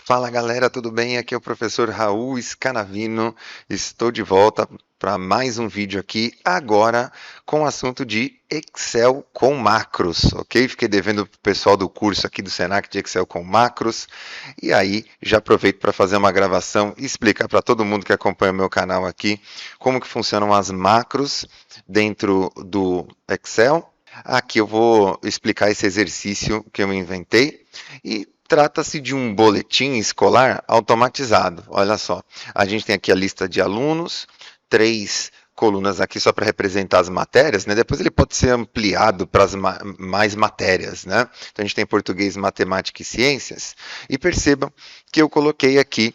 Fala galera, tudo bem? Aqui é o professor Raul Scanavino. Estou de volta para mais um vídeo aqui, agora com o assunto de Excel com macros, ok? Fiquei devendo para o pessoal do curso aqui do Senac de Excel com macros, e aí já aproveito para fazer uma gravação e explicar para todo mundo que acompanha o meu canal aqui como que funcionam as macros dentro do Excel. Aqui eu vou explicar esse exercício que eu inventei e trata-se de um boletim escolar automatizado. Olha só, a gente tem aqui a lista de alunos, 3 colunas aqui só para representar as matérias, né? Depois ele pode ser ampliado para as mais matérias, né? Então a gente tem português, matemática e ciências. E percebam que eu coloquei aqui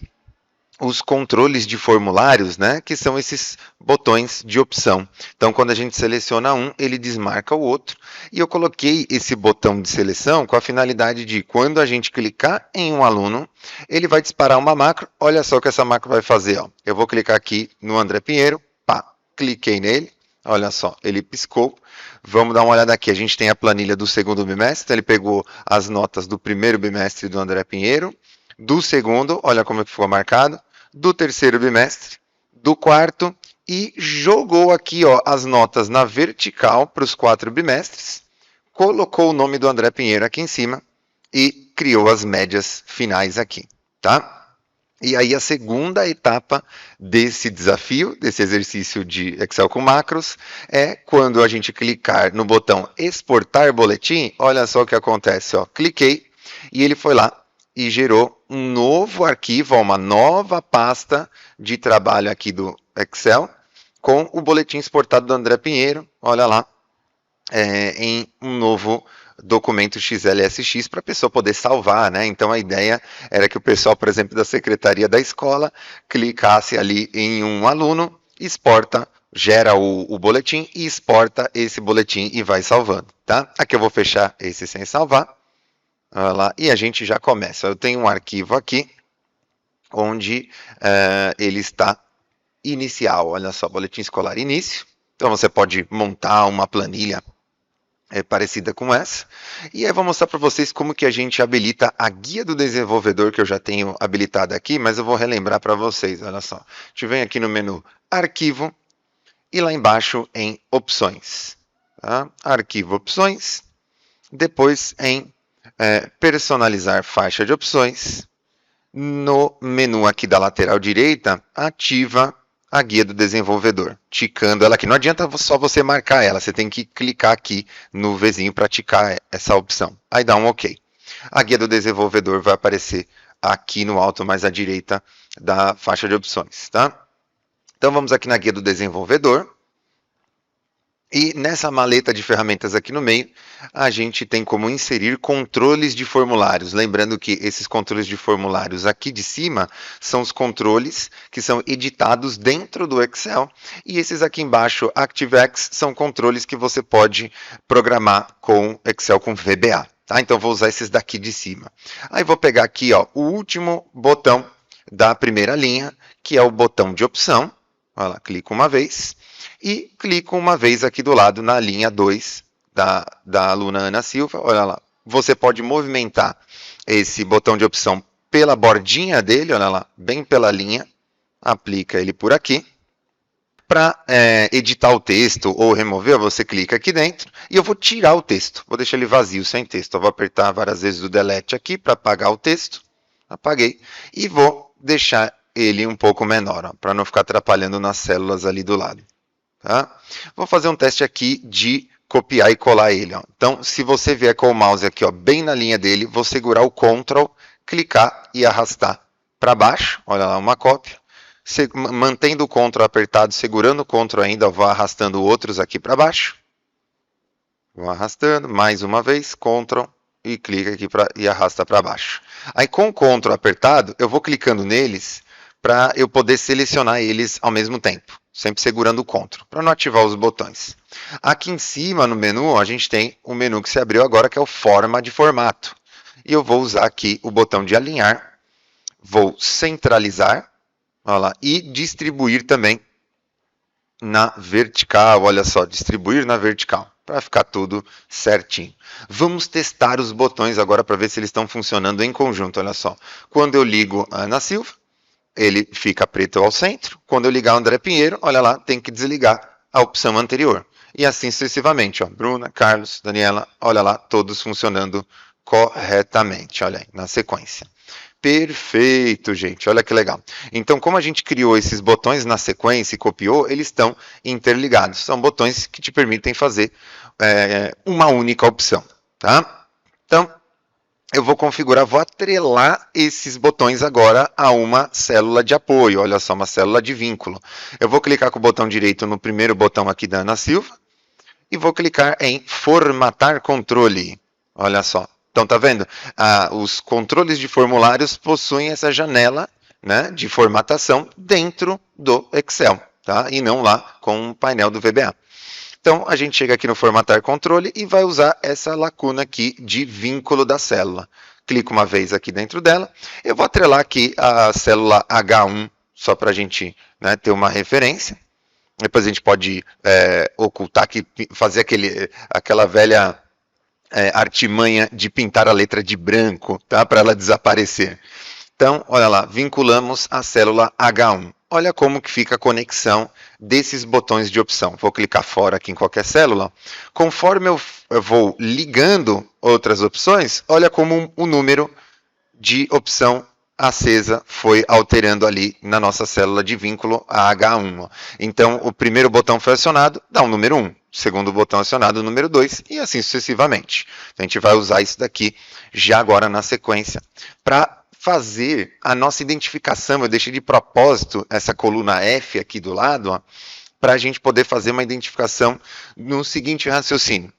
os controles de formulários, né, que são esses botões de opção. Então, quando a gente seleciona um, ele desmarca o outro. E eu coloquei esse botão de seleção com a finalidade de, quando a gente clicar em um aluno, ele vai disparar uma macro. Olha só o que essa macro vai fazer. Ó. Eu vou clicar aqui no André Pinheiro, pá, cliquei nele. Olha só, ele piscou. Vamos dar uma olhada aqui. A gente tem a planilha do segundo bimestre. Então ele pegou as notas do primeiro bimestre do André Pinheiro, do segundo, olha como ficou marcado, do terceiro bimestre, do quarto, e jogou aqui ó, as notas na vertical para os 4 bimestres, colocou o nome do André Pinheiro aqui em cima e criou as médias finais aqui, tá? E aí a segunda etapa desse desafio, desse exercício de Excel com macros, é quando a gente clicar no botão exportar boletim, olha só o que acontece, ó, cliquei e ele foi lá e gerou um novo arquivo, uma nova pasta de trabalho aqui do Excel, com o boletim exportado do André Pinheiro, olha lá, em um novo documento XLSX para a pessoa poder salvar, né? Então a ideia era que o pessoal, por exemplo, da secretaria da escola, clicasse ali em um aluno, exporta, gera o boletim e exporta esse boletim e vai salvando, tá? Aqui eu vou fechar esse sem salvar. Olha lá, e a gente já começa. Eu tenho um arquivo aqui, onde ele está inicial. Olha só, boletim escolar início. Então você pode montar uma planilha parecida com essa. E aí eu vou mostrar para vocês como que a gente habilita a guia do desenvolvedor, que eu já tenho habilitada aqui, mas eu vou relembrar para vocês. Olha só, a gente vem aqui no menu Arquivo, e lá embaixo em Opções. Tá? Arquivo, Opções. Depois em personalizar faixa de opções. No menu aqui da lateral direita, ativa a guia do desenvolvedor, ticando ela aqui. Não adianta só você marcar ela, você tem que clicar aqui no Vzinho para ticar essa opção. Aí dá um OK. A guia do desenvolvedor vai aparecer aqui no alto, mais à direita da faixa de opções. Tá? Então vamos aqui na guia do desenvolvedor. E nessa maleta de ferramentas aqui no meio, a gente tem como inserir controles de formulários. Lembrando que esses controles de formulários aqui de cima são os controles que são editados dentro do Excel. E esses aqui embaixo, ActiveX, são controles que você pode programar com Excel com VBA. Tá? Então vou usar esses daqui de cima. Aí vou pegar aqui ó, o último botão da primeira linha, que é o botão de opção. Olha lá, clico uma vez. E clico uma vez aqui do lado na linha 2 da aluna Ana Silva. Olha lá, você pode movimentar esse botão de opção pela bordinha dele, olha lá, bem pela linha. Aplica ele por aqui. Para editar o texto ou remover, você clica aqui dentro e eu vou tirar o texto. Vou deixar ele vazio, sem texto. Eu vou apertar várias vezes o delete aqui para apagar o texto. Apaguei. E vou deixar ele um pouco menor, para não ficar atrapalhando nas células ali do lado. Tá? Vou fazer um teste aqui de copiar e colar ele. Ó. Então, se você vier com o mouse aqui ó, bem na linha dele, vou segurar o Ctrl, clicar e arrastar para baixo. Olha lá, uma cópia. Mantendo o Ctrl apertado, segurando o Ctrl ainda, vou arrastando outros aqui para baixo. Vou arrastando, mais uma vez, Ctrl e clica aqui e arrasta para baixo. Aí com o Ctrl apertado, eu vou clicando neles para eu poder selecionar eles ao mesmo tempo. Sempre segurando o Ctrl, para não ativar os botões. Aqui em cima, no menu, a gente tem o menu que se abriu agora, que é o Forma de Formato. E eu vou usar aqui o botão de alinhar, vou centralizar, olha lá, e distribuir também na vertical. Olha só, distribuir na vertical. para ficar tudo certinho. Vamos testar os botões agora para ver se eles estão funcionando em conjunto. Olha só, quando eu ligo a Ana Silva, ele fica preto ao centro. Quando eu ligar o André Pinheiro, olha lá, tem que desligar a opção anterior. E assim sucessivamente, ó, Bruna, Carlos, Daniela, olha lá, todos funcionando corretamente, olha aí, na sequência. Perfeito, gente, olha que legal. Então, como a gente criou esses botões na sequência e copiou, eles estão interligados. São botões que te permitem fazer uma única opção, tá? Então, eu vou configurar, vou atrelar esses botões agora a uma célula de apoio, olha só, uma célula de vínculo. Eu vou clicar com o botão direito no primeiro botão aqui da Ana Silva e vou clicar em formatar controle, olha só. Então, tá vendo? Os controles de formulários possuem essa janela, né, de formatação dentro do Excel, tá? E não lá com o painel do VBA. Então, a gente chega aqui no formatar controle e vai usar essa lacuna aqui de vínculo da célula. Clico uma vez aqui dentro dela. Eu vou atrelar aqui a célula H1, só para a gente, né, ter uma referência. Depois a gente pode ocultar aqui, fazer aquela velha artimanha de pintar a letra de branco, tá? Para ela desaparecer. Então, olha lá, vinculamos a célula H1. Olha como que fica a conexão desses botões de opção. Vou clicar fora aqui em qualquer célula. Conforme eu vou ligando outras opções, olha como o número de opção acesa foi alterando ali na nossa célula de vínculo, a H1. Então, o primeiro botão foi acionado, dá um número 1. Segundo botão acionado, o número 2, e assim sucessivamente. A gente vai usar isso daqui já agora na sequência para fazer a nossa identificação. Eu deixei de propósito essa coluna F aqui do lado, para a gente poder fazer uma identificação no seguinte raciocínio.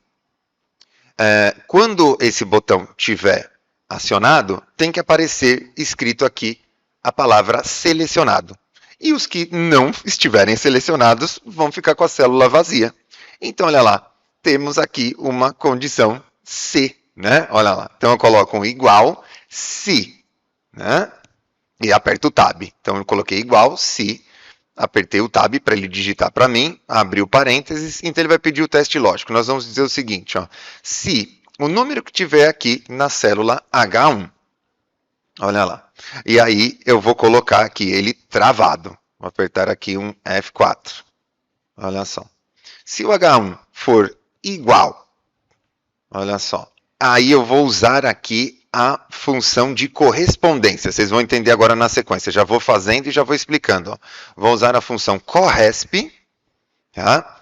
Quando esse botão tiver acionado, tem que aparecer escrito aqui a palavra selecionado. E os que não estiverem selecionados vão ficar com a célula vazia. Então, olha lá, temos aqui uma condição se, né? Olha lá, então eu coloco um igual se, né? E aperto o tab. Então, eu coloquei igual se, apertei o tab para ele digitar para mim, abriu parênteses, então ele vai pedir o teste lógico. Nós vamos dizer o seguinte, ó, se o número que tiver aqui na célula H1, olha lá, e aí eu vou colocar aqui ele travado. Vou apertar aqui um F4, olha só. Se o H1 for igual, olha só, aí eu vou usar aqui a função de correspondência. Vocês vão entender agora na sequência. Já vou fazendo e já vou explicando. Ó. Vou usar a função corresp. Tá?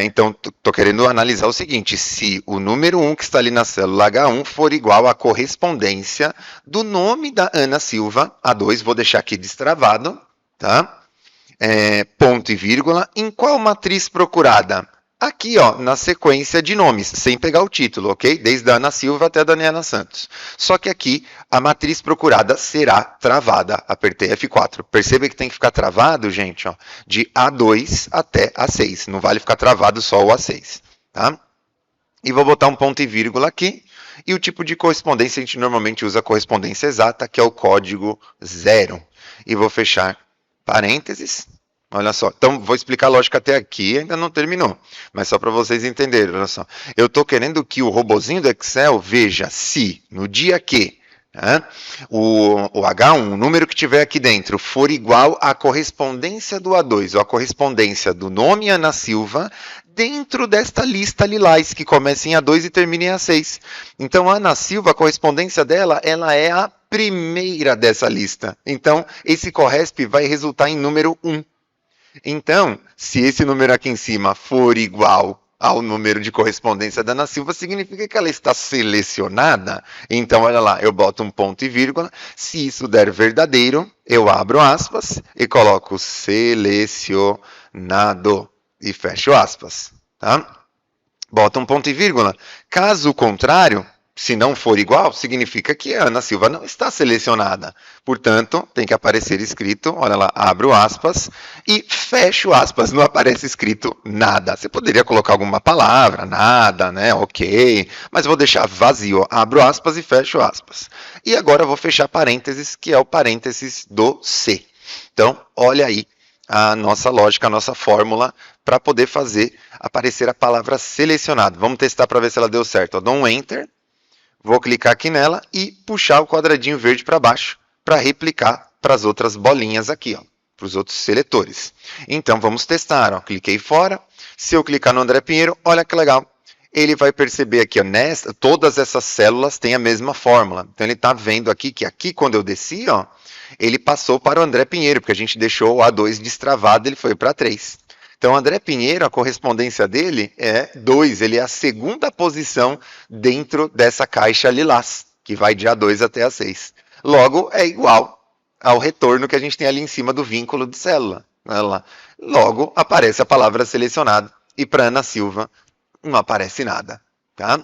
Então, estou querendo analisar o seguinte. Se o número 1 que está ali na célula H1 for igual à correspondência do nome da Ana Silva, A2, vou deixar aqui destravado, tá? Ponto e vírgula, em qual matriz procurada? Aqui, ó, na sequência de nomes, sem pegar o título, ok? Desde a Ana Silva até a Daniela Santos. Só que aqui, a matriz procurada será travada. Apertei F4. Perceba que tem que ficar travado, gente, ó, de A2 até A6. Não vale ficar travado só o A6, tá? E vou botar um ponto e vírgula aqui. E o tipo de correspondência, a gente normalmente usa a correspondência exata, que é o código 0. E vou fechar parênteses. Olha só, então vou explicar a lógica até aqui, ainda não terminou, mas só para vocês entenderem, olha só. Eu estou querendo que o robozinho do Excel veja se no dia que o H1, o número que tiver aqui dentro, for igual à correspondência do A2, ou à correspondência do nome Ana Silva, dentro desta lista lilás, que começa em A2 e termina em A6. Então, a Ana Silva, a correspondência dela, ela é a primeira dessa lista. Então, esse corresp vai resultar em número 1. Então, se esse número aqui em cima for igual ao número de correspondência da Ana Silva, significa que ela está selecionada. Então, olha lá, eu boto um ponto e vírgula. Se isso der verdadeiro, eu abro aspas e coloco selecionado e fecho aspas. Tá? Bota um ponto e vírgula. Caso contrário, se não for igual, significa que a Ana Silva não está selecionada. Portanto, tem que aparecer escrito, olha lá, abro aspas e fecho aspas, não aparece escrito nada. Você poderia colocar alguma palavra, nada, né? Ok, mas vou deixar vazio, abro aspas e fecho aspas. E agora eu vou fechar parênteses, que é o parênteses do C. Então, olha aí a nossa lógica, a nossa fórmula, para poder fazer aparecer a palavra selecionado. Vamos testar para ver se ela deu certo. Eu dou um Enter, vou clicar aqui nela e puxar o quadradinho verde para baixo para replicar para as outras bolinhas aqui, para os outros seletores. Então, vamos testar. Cliquei fora. Se eu clicar no André Pinheiro, olha que legal. Ele vai perceber aqui, todas essas células têm a mesma fórmula. Então, ele está vendo aqui que aqui, quando eu desci, ele passou para o André Pinheiro, porque a gente deixou o A2 destravado, ele foi para 3. Então, o André Pinheiro, a correspondência dele é 2. Ele é a segunda posição dentro dessa caixa lilás, que vai de A2 até A6. Logo, é igual ao retorno que a gente tem ali em cima do vínculo de célula. Logo, aparece a palavra selecionado. E para Ana Silva, não aparece nada. Tá?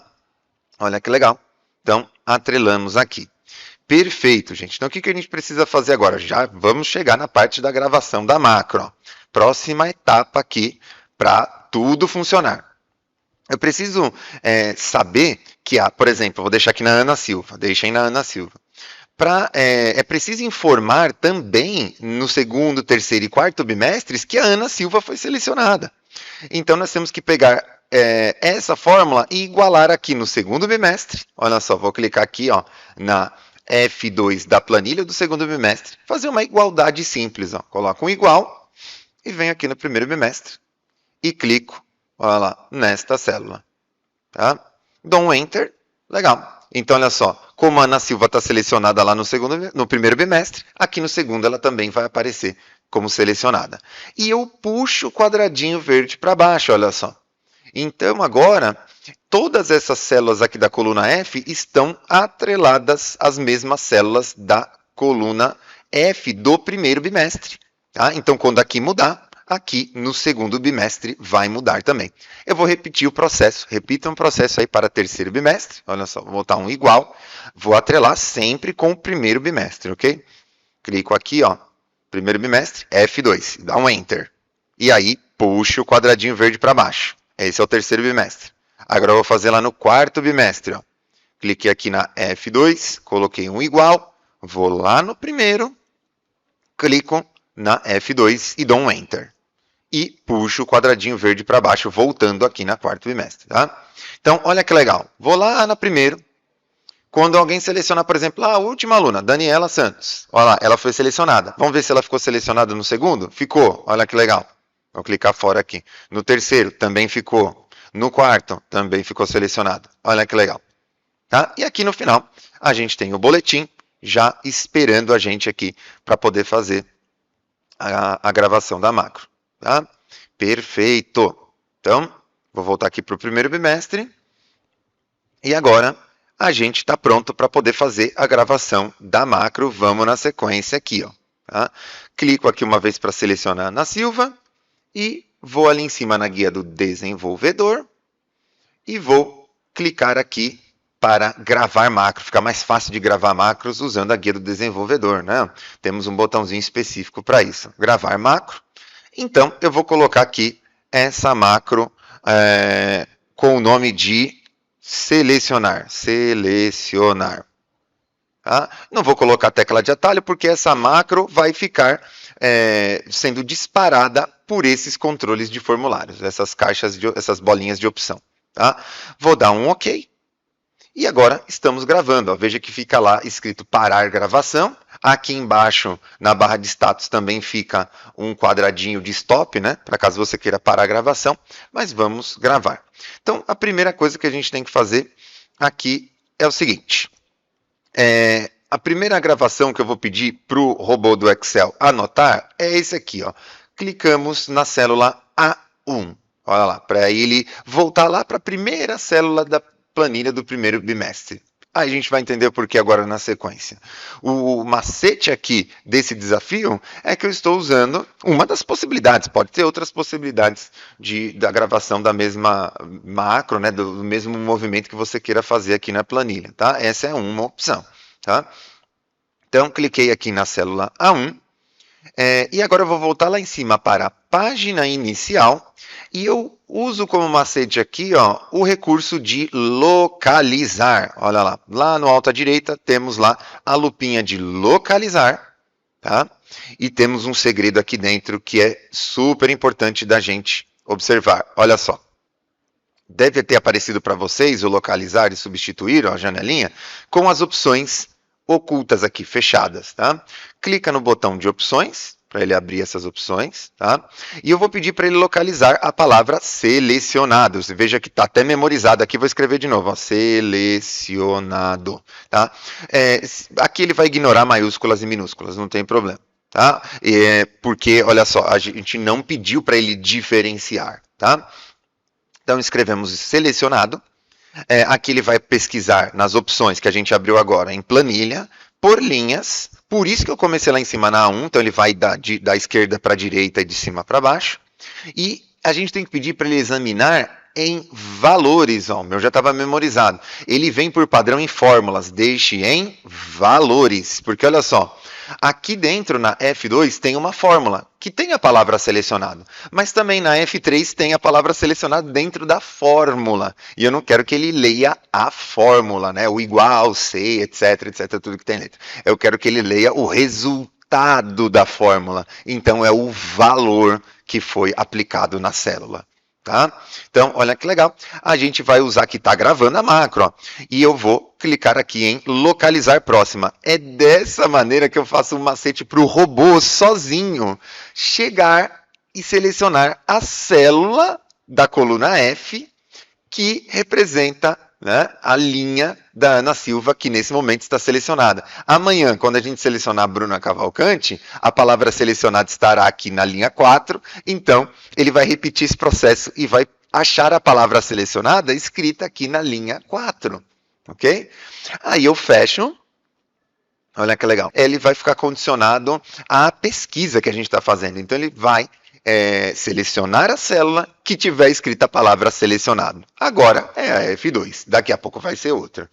Olha que legal. Então, atrelamos aqui. Perfeito, gente. Então, o que a gente precisa fazer agora? Já vamos chegar na parte da gravação da macro. Próxima etapa aqui para tudo funcionar. Eu preciso saber que, por exemplo, eu vou deixar aqui na Ana Silva. Deixem na Ana Silva. É preciso informar também no segundo, terceiro e quarto bimestres que a Ana Silva foi selecionada. Então, nós temos que pegar essa fórmula e igualar aqui no segundo bimestre. Olha só, vou clicar aqui na F2 da planilha do segundo bimestre. Fazer uma igualdade simples. Coloco um igual e venho aqui no primeiro bimestre e clico, olha lá, nesta célula. Tá? Dou um Enter. Legal. Então, olha só, como a Ana Silva está selecionada lá no primeiro bimestre, aqui no segundo ela também vai aparecer como selecionada. E eu puxo o quadradinho verde para baixo, olha só. Então, agora, todas essas células aqui da coluna F estão atreladas às mesmas células da coluna F do primeiro bimestre. Tá? Então, quando aqui mudar, aqui no segundo bimestre vai mudar também. Eu vou repetir o processo. Repita um processo aí para terceiro bimestre. Olha só, vou botar um igual. Vou atrelar sempre com o primeiro bimestre, ok? Clico aqui, primeiro bimestre, F2. Dá um Enter. E aí, puxo o quadradinho verde para baixo. Esse é o terceiro bimestre. Agora eu vou fazer lá no quarto bimestre. Cliquei aqui na F2, coloquei um igual. Vou lá no primeiro, clico na F2 e dou um Enter. E puxo o quadradinho verde para baixo, voltando aqui na quarto bimestre. Tá? Então, olha que legal. Vou lá na primeiro. Quando alguém selecionar, por exemplo, a última aluna, Daniela Santos. Olha lá, ela foi selecionada. Vamos ver se ela ficou selecionada no segundo? Ficou. Olha que legal. Vou clicar fora aqui. No terceiro, também ficou. No quarto, também ficou selecionado. Olha que legal. Tá? E aqui no final, a gente tem o boletim já esperando a gente aqui para poder fazer a gravação da macro. Tá? Perfeito. Então, vou voltar aqui para o primeiro bimestre. E agora, a gente está pronto para poder fazer a gravação da macro. Vamos na sequência aqui. Tá? Clico aqui uma vez para selecionar a Ana Silva. E vou ali em cima na guia do desenvolvedor. E vou clicar aqui para gravar macro. Fica mais fácil de gravar macros usando a guia do desenvolvedor. Né? Temos um botãozinho específico para isso. Gravar macro. Então, eu vou colocar aqui essa macro com o nome de selecionar. Selecionar. Tá? Não vou colocar a tecla de atalho, porque essa macro vai ficar sendo disparada por esses controles de formulários, essas bolinhas de opção. Tá? Vou dar um OK. E agora estamos gravando. Veja que fica lá escrito parar gravação. Aqui embaixo, na barra de status, também fica um quadradinho de stop, né? Para caso você queira parar a gravação. Mas vamos gravar. Então, a primeira coisa que a gente tem que fazer aqui é o seguinte. A primeira gravação que eu vou pedir para o robô do Excel anotar é esse aqui. Clicamos na célula A1. Olha lá, para ele voltar lá para a primeira célula da planilha do primeiro bimestre. Aí a gente vai entender o porquê agora na sequência. O macete aqui desse desafio é que eu estou usando uma das possibilidades, pode ter outras possibilidades da gravação da mesma macro, né, do mesmo movimento que você queira fazer aqui na planilha. Tá? Essa é uma opção. Tá? Então, cliquei aqui na célula A1. E agora eu vou voltar lá em cima para a página inicial e eu uso como macete aqui o recurso de localizar. Olha lá, lá no alto à direita temos lá a lupinha de localizar. tá? E temos um segredo aqui dentro que é super importante da gente observar. Olha só. Deve ter aparecido para vocês o localizar e substituir, ó, a janelinha, com as opções ocultas aqui, fechadas, tá? Clica no botão de opções, para ele abrir essas opções, tá? E eu vou pedir para ele localizar a palavra selecionado. Você veja que está até memorizado aqui, vou escrever de novo, ó, selecionado, tá? Aqui ele vai ignorar maiúsculas e minúsculas, não tem problema, tá? Porque, olha só, a gente não pediu para ele diferenciar, tá? Então, escrevemos selecionado. Aqui ele vai pesquisar nas opções que a gente abriu agora em planilha, por linhas. Por isso que eu comecei lá em cima na A1. Então, ele vai da esquerda para a direita e de cima para baixo. E a gente tem que pedir para ele examinar em valores. Ó, o meu já estava memorizado. Ele vem por padrão em fórmulas. Deixe em valores. Porque, olha só, aqui dentro na F2 tem uma fórmula que tem a palavra selecionado, mas também na F3 tem a palavra selecionado dentro da fórmula. E eu não quero que ele leia a fórmula, né? O igual, C, etc, tudo que tem letra. Eu quero que ele leia o resultado da fórmula. Então é o valor que foi aplicado na célula. Tá? Então, olha que legal. A gente vai usar que está gravando a macro. Ó, e eu vou clicar aqui em localizar próxima. É dessa maneira que eu faço um macete para o robô sozinho chegar e selecionar a célula da coluna F que representa, né, a linha da Ana Silva, que nesse momento está selecionada. Amanhã, quando a gente selecionar a Bruna Cavalcante, a palavra selecionada estará aqui na linha 4, então ele vai repetir esse processo e vai achar a palavra selecionada escrita aqui na linha 4, ok? Aí eu fecho. Olha que legal. Ele vai ficar condicionado à pesquisa que a gente está fazendo. Então, ele vai selecionar a célula que tiver escrita a palavra selecionado. Agora é a F2, daqui a pouco vai ser outra.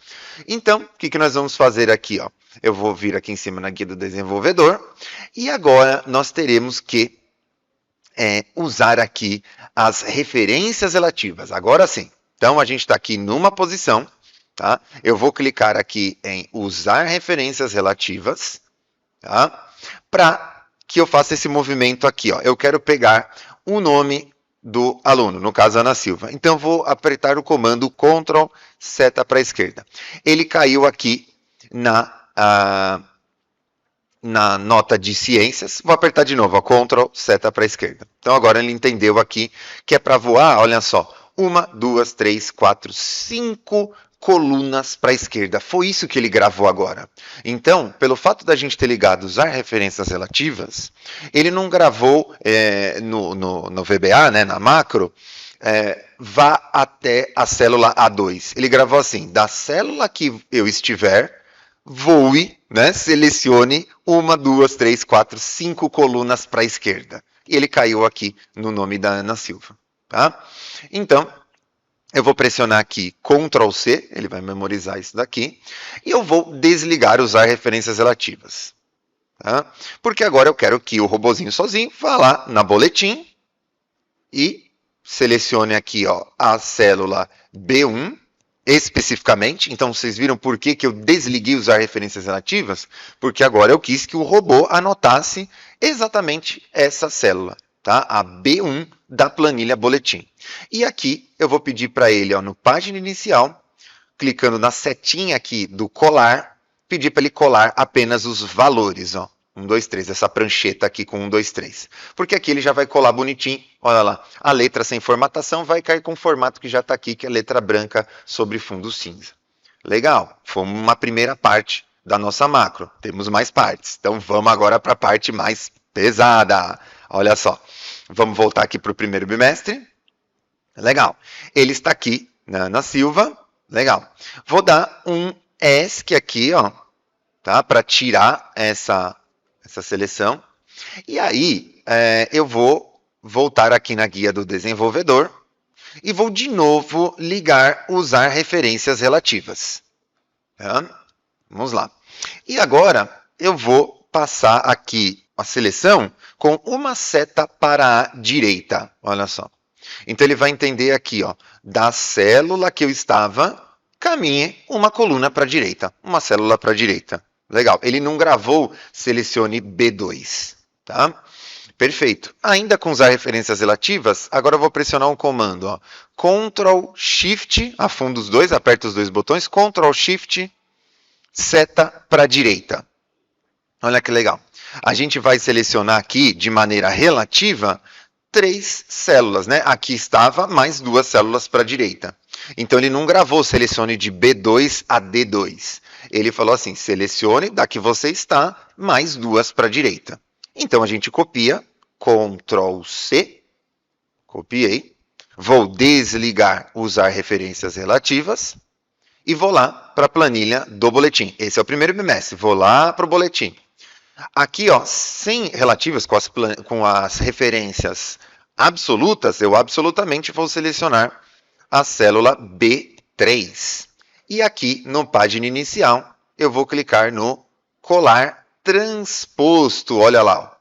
Então, o que nós vamos fazer aqui? Ó? Eu vou vir aqui em cima na guia do desenvolvedor e agora nós teremos que usar aqui as referências relativas. Agora sim. Então, a gente está aqui numa posição, tá? Eu vou clicar aqui em usar referências relativas, tá? Para que eu faça esse movimento aqui. Ó. Eu quero pegar o nome do aluno, no caso, Ana Silva. Então, eu vou apertar o comando Ctrl seta para a esquerda. Ele caiu aqui na nota de ciências. Vou apertar de novo, ó, Ctrl seta para a esquerda. Então, agora ele entendeu aqui que é para voar, olha só, 1, 2, 3, 4, 5 colunas para a esquerda. Foi isso que ele gravou agora. Então, pelo fato da gente ter ligado usar referências relativas, ele não gravou no VBA, né, na macro, vá até a célula A2. Ele gravou assim, da célula que eu estiver, voe, né, selecione 1, 2, 3, 4, 5 colunas para a esquerda. E ele caiu aqui no nome da Ana Silva. Tá? Então, eu vou pressionar aqui Ctrl C, ele vai memorizar isso daqui, e eu vou desligar usar referências relativas. Tá? Porque agora eu quero que o robozinho sozinho vá lá na boletim e selecione aqui, ó, a célula B1, especificamente. Então, vocês viram por que eu desliguei usar referências relativas? Porque agora eu quis que o robô anotasse exatamente essa célula. Tá? A B1 da planilha boletim. E aqui eu vou pedir para ele, ó, no página inicial, clicando na setinha aqui do colar, pedir para ele colar apenas os valores. Ó, 1, 2, 3, essa prancheta aqui com 1, 2, 3. Porque aqui ele já vai colar bonitinho. Olha lá, a letra sem formatação vai cair com o formato que já está aqui, que é letra branca sobre fundo cinza. Legal, foi uma primeira parte da nossa macro. Temos mais partes. Então vamos agora para a parte mais pesada. Olha só. Vamos voltar aqui para o primeiro bimestre. Legal. Ele está aqui, Ana Silva. Legal. Vou dar um ESC aqui, ó, tá? Para tirar essa seleção. E aí, eu vou voltar aqui na guia do desenvolvedor e vou de novo ligar usar referências relativas. Tá? Vamos lá. E agora, eu vou passar aqui a seleção com uma seta para a direita. Olha só. Então, ele vai entender aqui, ó, da célula que eu estava, caminhe uma coluna para a direita, uma célula para a direita. Legal. Ele não gravou selecione B2, tá? Perfeito. Ainda com usar referências relativas, agora eu vou pressionar um comando, ó. Ctrl Shift, afundo os dois, aperta os dois botões, Ctrl Shift, seta para a direita. Olha que legal. A gente vai selecionar aqui, de maneira relativa, 3 células, né? Aqui estava mais 2 células para a direita. Então, ele não gravou selecione de B2 a D2. Ele falou assim, selecione da que você está, mais 2 para a direita. Então, a gente copia, Ctrl C, copiei, vou desligar usar referências relativas e vou lá para a planilha do boletim. Esse é o primeiro bimestre, vou lá para o boletim. Aqui, ó, sem relativas, com as referências absolutas, eu absolutamente vou selecionar a célula B3. E aqui, no página inicial, eu vou clicar no colar transposto. Olha lá, ó.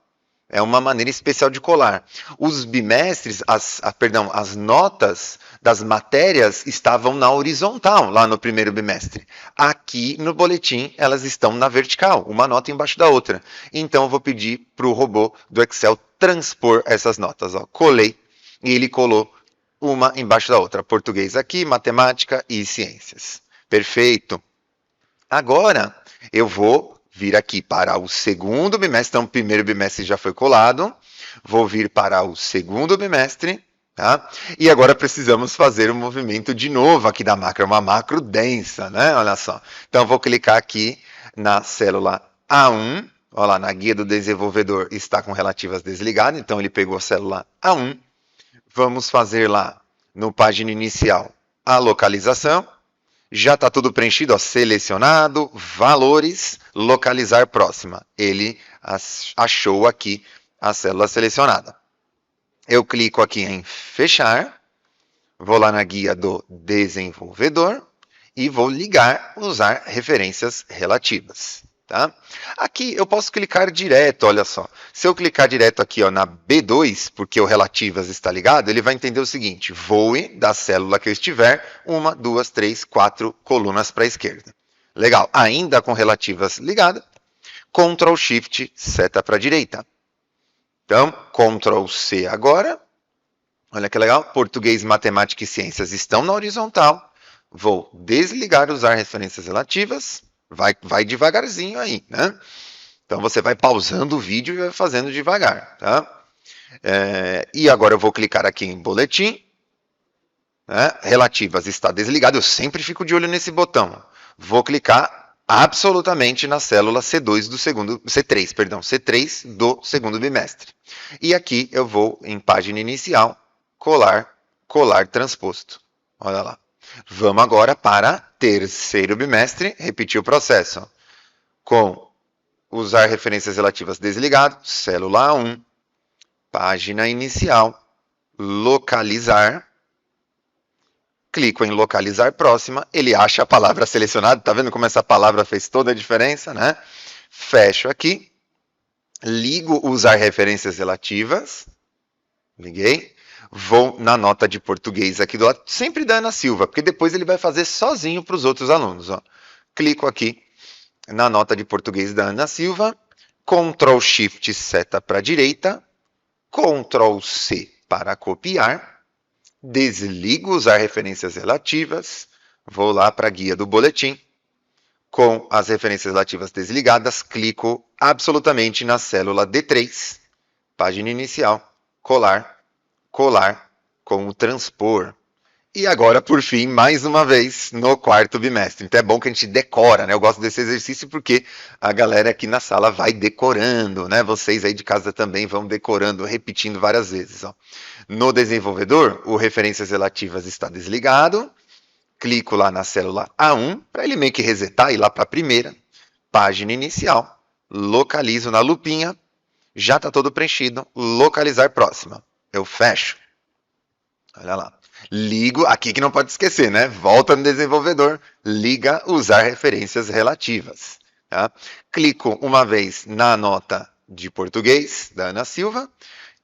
É uma maneira especial de colar. Os bimestres, as notas das matérias estavam na horizontal, lá no primeiro bimestre. Aqui no boletim, elas estão na vertical, uma nota embaixo da outra. Então, eu vou pedir para o robô do Excel transpor essas notas. Ó. Colei e ele colou uma embaixo da outra. Português aqui, matemática e ciências. Perfeito. Agora, eu vou vir aqui para o segundo bimestre. Então, o primeiro bimestre já foi colado. Vou vir para o segundo bimestre. Tá? E agora precisamos fazer um movimento de novo aqui da macro. É uma macro densa, né? Olha só. Então, vou clicar aqui na célula A1. Olha lá, na guia do desenvolvedor está com relativas desligado. Então, ele pegou a célula A1. Vamos fazer lá no página inicial a localização. Já está tudo preenchido, ó, selecionado, valores, localizar próxima. Ele achou aqui a célula selecionada. Eu clico aqui em fechar, vou lá na guia do desenvolvedor e vou ligar, usar referências relativas. Tá? Aqui eu posso clicar direto, olha só. Se eu clicar direto aqui ó, na B2, porque o relativas está ligado, ele vai entender o seguinte, voe da célula que eu estiver, 1, 2, 3, 4 colunas para a esquerda. Legal, ainda com relativas ligada, Ctrl Shift, seta para a direita. Então, Ctrl C agora, olha que legal, português, matemática e ciências estão na horizontal, vou desligar usar referências relativas, vai devagarzinho aí, né? Então você vai pausando o vídeo e vai fazendo devagar, tá? E agora eu vou clicar aqui em boletim, né? Relativas está desligado, eu sempre fico de olho nesse botão. Vou clicar absolutamente na célula C2 do segundo, C3, perdão, C3 do segundo bimestre. E aqui eu vou em página inicial, colar transposto. Olha lá. Vamos agora para terceiro bimestre, repetir o processo. Com usar referências relativas desligado, célula 1, página inicial, localizar, clico em localizar próxima, ele acha a palavra selecionada, tá vendo como essa palavra fez toda a diferença, né? Fecho aqui, ligo usar referências relativas, liguei, vou na nota de português aqui do lado, sempre da Ana Silva, porque depois ele vai fazer sozinho para os outros alunos. Ó. Clico aqui na nota de português da Ana Silva, Ctrl Shift seta para a direita, Ctrl C para copiar, desligo usar referências relativas, vou lá para a guia do boletim, com as referências relativas desligadas, clico absolutamente na célula D3, página inicial, colar com o transpor. E agora, por fim, mais uma vez, no quarto bimestre. Então é bom que a gente decora, né? Eu gosto desse exercício porque a galera aqui na sala vai decorando, né? Vocês aí de casa também vão decorando, repetindo várias vezes. Ó. No desenvolvedor, o referências relativas está desligado. Clico lá na célula A1, para ele meio que resetar e ir lá para a primeira. Página inicial. Localizo na lupinha. Já está todo preenchido. Localizar próxima. Eu fecho. Olha lá. Ligo, aqui que não pode esquecer, né? Volta no desenvolvedor, liga, usar referências relativas. Tá? Clico uma vez na nota de português da Ana Silva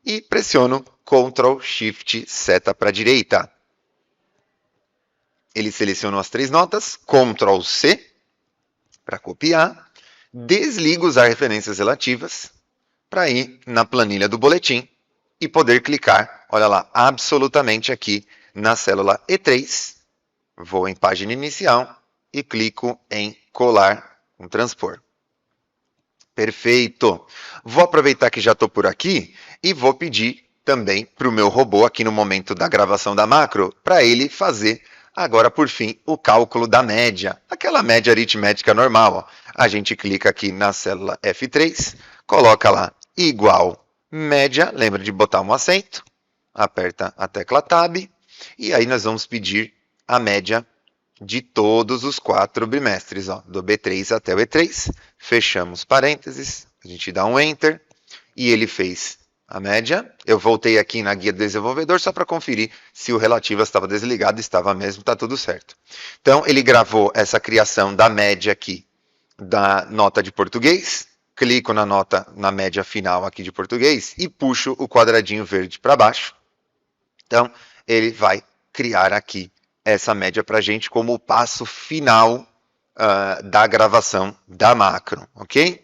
e pressiono Ctrl Shift seta para a direita. Ele selecionou as 3 notas, Ctrl C para copiar, desligo usar referências relativas para ir na planilha do boletim e poder clicar, olha lá, absolutamente aqui na célula E3. Vou em página inicial e clico em colar com transpor. Perfeito! Vou aproveitar que já estou por aqui e vou pedir também para o meu robô, aqui no momento da gravação da macro, para ele fazer, agora por fim, o cálculo da média. Aquela média aritmética normal. Ó. A gente clica aqui na célula F3, coloca lá igual média, lembra de botar um acento, aperta a tecla Tab, e aí nós vamos pedir a média de todos os 4 bimestres, ó, do B3 até o E3. Fechamos parênteses, a gente dá um Enter, e ele fez a média. Eu voltei aqui na guia do desenvolvedor só para conferir se o relativo estava desligado, estava mesmo, está tudo certo. Então, ele gravou essa criação da média aqui da nota de português, clico na média final aqui de português e puxo o quadradinho verde para baixo. Então, ele vai criar aqui essa média para a gente como o passo final da gravação da macro, ok?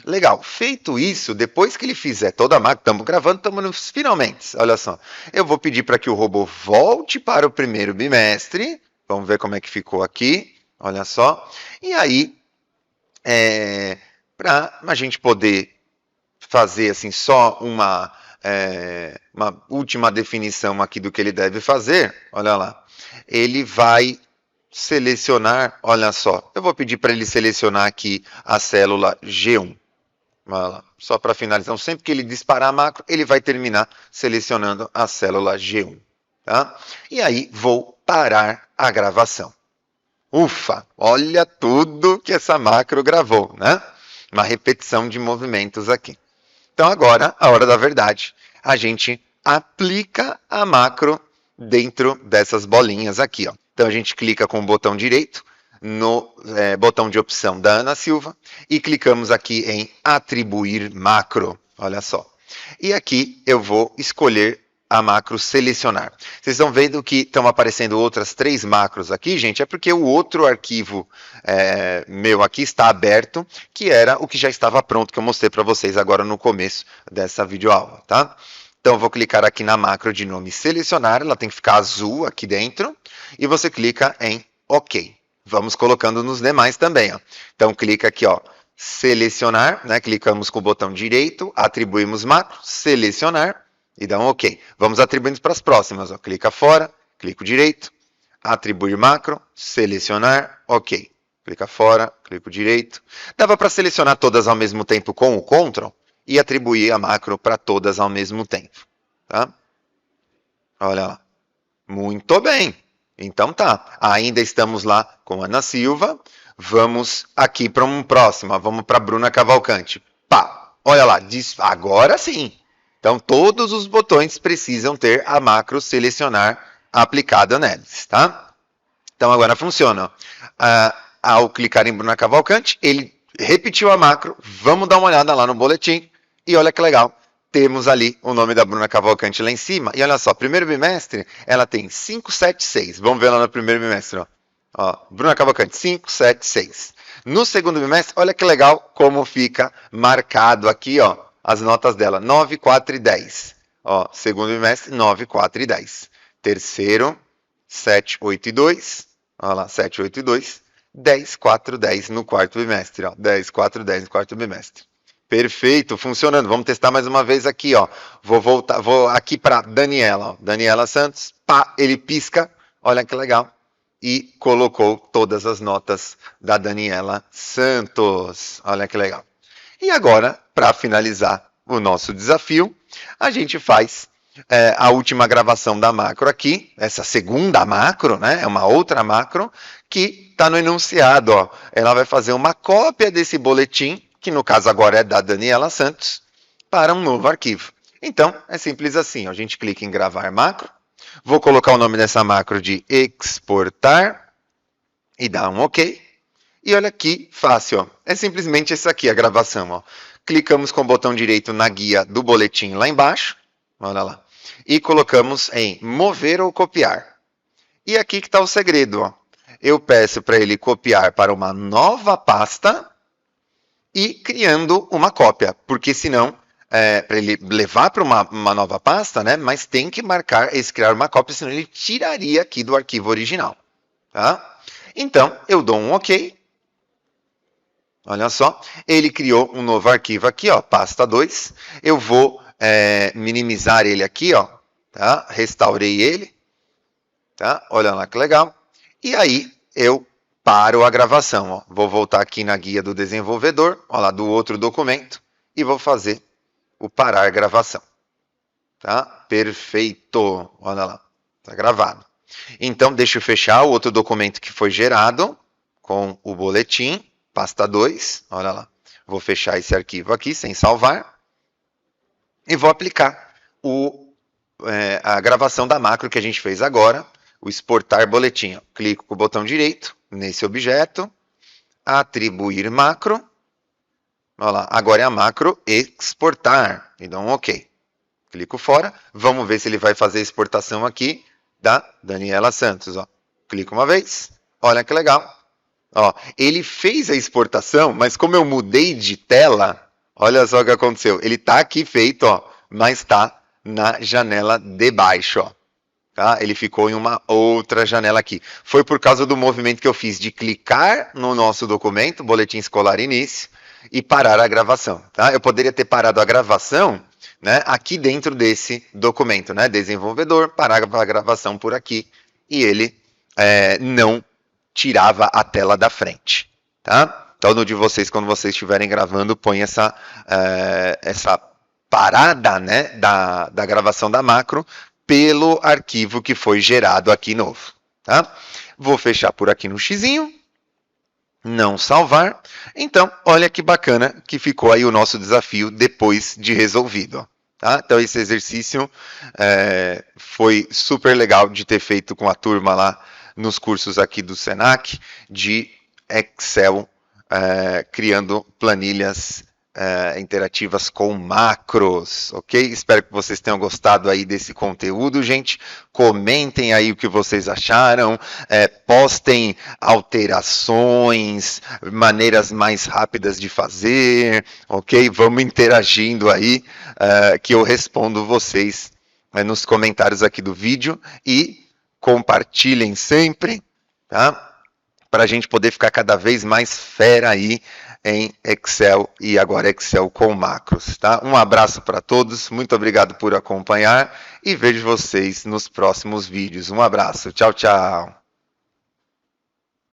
Legal, feito isso, depois que ele fizer toda a macro, estamos gravando, estamos nos finalmente, olha só. Eu vou pedir para que o robô volte para o primeiro bimestre, vamos ver como é que ficou aqui, olha só. E aí, para a gente poder fazer assim só uma última definição aqui do que ele deve fazer, olha lá, ele vai selecionar, olha só, eu vou pedir para ele selecionar aqui a célula G1, olha lá, só para finalizar, então, sempre que ele disparar a macro, ele vai terminar selecionando a célula G1, tá? E aí vou parar a gravação. Ufa, olha tudo que essa macro gravou, né? Uma repetição de movimentos aqui. Então agora, a hora da verdade, a gente aplica a macro dentro dessas bolinhas aqui, ó. Então a gente clica com o botão direito no botão de opção da Ana Silva e clicamos aqui em atribuir macro, olha só. E aqui eu vou escolher a macro selecionar. Vocês estão vendo que estão aparecendo outras 3 macros aqui, gente, é porque o outro arquivo meu aqui está aberto, que era o que já estava pronto, que eu mostrei para vocês agora no começo dessa videoaula, tá? Então, eu vou clicar aqui na macro de nome selecionar, ela tem que ficar azul aqui dentro, e você clica em OK. Vamos colocando nos demais também, ó. Então, clica aqui, ó, selecionar, né? Clicamos com o botão direito, atribuímos macro, selecionar, e dá um OK. Vamos atribuindo para as próximas, ó. Clica fora, clico direito, atribuir macro, selecionar, OK. Clica fora, clico direito. Dava para selecionar todas ao mesmo tempo com o Ctrl, e atribuir a macro para todas ao mesmo tempo, tá? Olha lá. Muito bem. Então tá. Ainda estamos lá com Ana Silva. Vamos aqui para um próximo. Vamos para Bruna Cavalcante. Pá. Olha lá. Agora sim. Então todos os botões precisam ter a macro selecionar aplicada neles, tá? Então agora funciona. Ao clicar em Bruna Cavalcante, ele repetiu a macro. Vamos dar uma olhada lá no boletim. E olha que legal, temos ali o nome da Bruna Cavalcante lá em cima. E olha só, primeiro bimestre, ela tem 576. Vamos ver lá no primeiro bimestre. Ó, Bruna Cavalcante, 576. No segundo bimestre, olha que legal como fica marcado aqui, ó, as notas dela. 9, 4 e 10. Ó, segundo bimestre, 9, 4 e 10. Terceiro, 7, 8 e 2. Olha lá, 7, 8 e 2. 10, 4, 10 no quarto bimestre. Ó, 10, 4, 10 no quarto bimestre. Perfeito, funcionando. Vamos testar mais uma vez aqui, ó. Vou aqui para Daniela, ó. Daniela Santos. Pá, ele pisca. Olha que legal. E colocou todas as notas da Daniela Santos. Olha que legal. E agora, para finalizar o nosso desafio, a gente faz a última gravação da macro aqui. Essa segunda macro, né? É uma outra macro que está no enunciado, ó. Ela vai fazer uma cópia desse boletim, que no caso agora é da Daniela Santos, para um novo arquivo. Então, é simples assim, ó. A gente clica em gravar macro, vou colocar o nome dessa macro de exportar, e dá um OK. E olha que fácil, ó. É simplesmente essa aqui a gravação, ó. Clicamos com o botão direito na guia do boletim lá embaixo, olha lá, e colocamos em mover ou copiar. E aqui que está o segredo, ó. Eu peço para ele copiar para uma nova pasta, e criando uma cópia, porque senão, para ele levar para uma nova pasta, né? Mas tem que marcar esse criar uma cópia, senão ele tiraria aqui do arquivo original. Tá? Então, eu dou um OK. Olha só, ele criou um novo arquivo aqui, ó, pasta 2. Eu vou minimizar ele aqui, ó, tá? Restaurei ele, tá? Olha lá que legal. E aí eu paro a gravação, ó. Vou voltar aqui na guia do desenvolvedor, ó lá, do outro documento, e vou fazer o parar gravação. Tá? Perfeito. Olha lá, tá gravado. Então, deixa eu fechar o outro documento que foi gerado com o boletim, pasta 2, olha lá. Vou fechar esse arquivo aqui sem salvar e vou aplicar a gravação da macro que a gente fez agora, o exportar boletim. Clico com o botão direito nesse objeto, atribuir macro, olha lá, agora é a macro exportar, e dou um OK. Clico fora, vamos ver se ele vai fazer a exportação aqui da Daniela Santos. Ó. Clico uma vez, olha que legal. Ó, ele fez a exportação, mas como eu mudei de tela, olha só o que aconteceu. Ele está aqui feito, ó, mas está na janela de baixo. Ó. Tá? Ele ficou em uma outra janela aqui. Foi por causa do movimento que eu fiz de clicar no nosso documento, Boletim Escolar Início, e parar a gravação. Tá? Eu poderia ter parado a gravação, né, aqui dentro desse documento, né, desenvolvedor, parar a gravação por aqui, e ele não tirava a tela da frente, tá? Então, no de vocês, quando vocês estiverem gravando, põe essa parada, né, da gravação da macro pelo arquivo que foi gerado aqui novo, tá? Vou fechar por aqui no xizinho, não salvar. Então, olha que bacana que ficou aí o nosso desafio depois de resolvido. Tá? Então, esse exercício foi super legal de ter feito com a turma lá nos cursos aqui do Senac de Excel, criando planilhas interativas com macros, ok? Espero que vocês tenham gostado aí desse conteúdo, gente. Comentem aí o que vocês acharam, postem alterações, maneiras mais rápidas de fazer, ok? Vamos interagindo aí, que eu respondo vocês nos comentários aqui do vídeo e compartilhem sempre, tá? Para a gente poder ficar cada vez mais fera aí em Excel e agora Excel com macros, tá? Um abraço para todos, muito obrigado por acompanhar e vejo vocês nos próximos vídeos. Um abraço, tchau, tchau!